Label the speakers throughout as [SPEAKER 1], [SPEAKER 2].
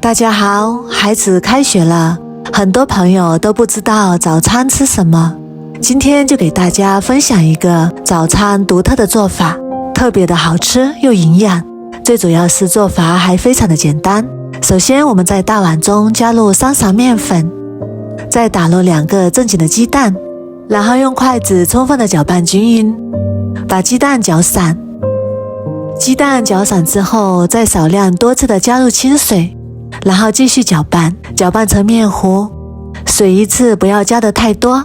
[SPEAKER 1] 大家好，孩子开学了，很多朋友都不知道早餐吃什么。今天就给大家分享一个早餐独特的做法，特别的好吃又营养，最主要是做法还非常的简单。首先我们在大碗中加入3勺面粉，再打入2个正经的鸡蛋，然后用筷子充分的搅拌均匀，把鸡蛋搅散。鸡蛋搅散之后，再少量多次的加入清水，然后继续搅拌，搅拌成面糊。水一次不要加得太多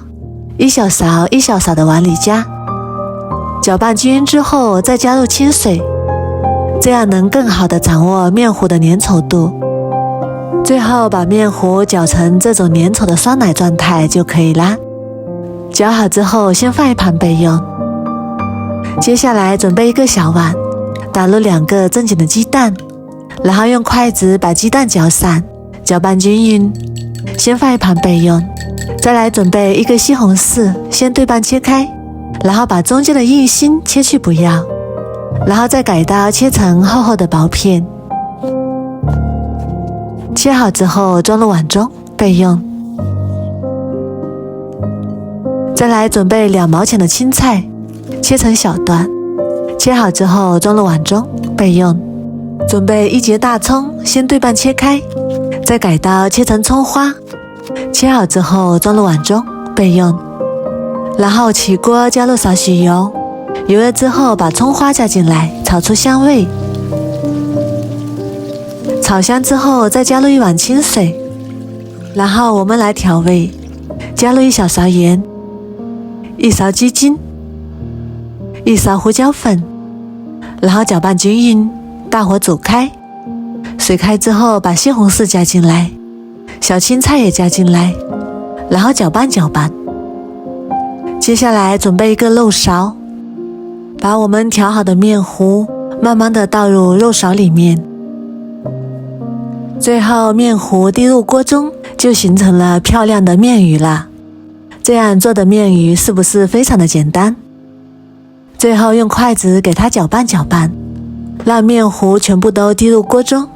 [SPEAKER 1] ，1小勺1小勺的往里加。搅拌均匀之后再加入清水，这样能更好的掌握面糊的粘稠度。最后把面糊搅成这种粘稠的酸奶状态就可以啦。搅好之后先放一旁备用。接下来准备一个小碗，打入2个正经的鸡蛋，然后用筷子把鸡蛋搅散，搅拌均匀，先放一旁备用。再来准备一个西红柿，先对半切开，然后把中间的硬心切去不要，然后再改刀切成厚厚的薄片。切好之后装入碗中备用。再来准备2毛钱的青菜，切成小段，切好之后装入碗中备用。准备1节大葱，先对半切开，再改刀切成葱花，切好之后装入碗中备用。然后起锅加入少许油，油热之后把葱花加进来，炒出香味。炒香之后再加入1碗清水，然后我们来调味，加入1小勺盐，1勺鸡精，1勺胡椒粉，然后搅拌均匀，大火煮开。水开之后把西红柿加进来，小青菜也加进来，然后搅拌搅拌。接下来准备一个肉勺，把我们调好的面糊慢慢的倒入肉勺里面，最后面糊滴入锅中，就形成了漂亮的面鱼了。这样做的面鱼是不是非常的简单？最后用筷子给它搅拌搅拌，让面糊全部都滴入锅中。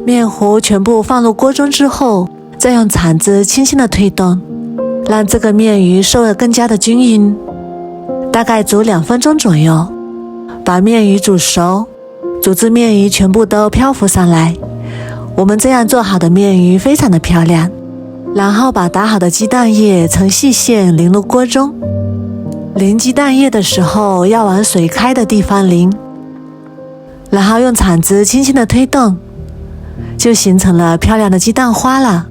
[SPEAKER 1] 面糊全部放入锅中之后，再用铲子轻轻的推动，让这个面鱼受得更加的均匀。大概煮2分钟左右，把面鱼煮熟，煮至面鱼全部都漂浮上来。我们这样做好的面鱼非常的漂亮。然后把打好的鸡蛋液呈细线淋入锅中。淋鸡蛋液的时候要往水开的地方淋，然后用铲子轻轻的推动，就形成了漂亮的鸡蛋花了。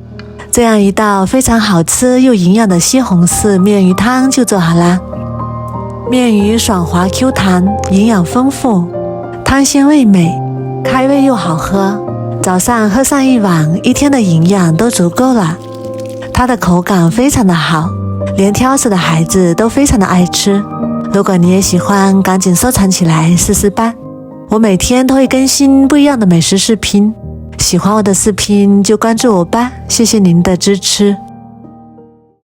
[SPEAKER 1] 这样一道非常好吃又营养的西红柿面鱼汤就做好啦。面鱼爽滑 Q 弹，营养丰富，汤鲜味美，开胃又好喝。早上喝上1碗，1天的营养都足够了。它的口感非常的好，连挑食的孩子都非常的爱吃。如果你也喜欢，赶紧收藏起来试试吧。我每天都会更新不一样的美食视频，喜欢我的视频就关注我吧，谢谢您的支持。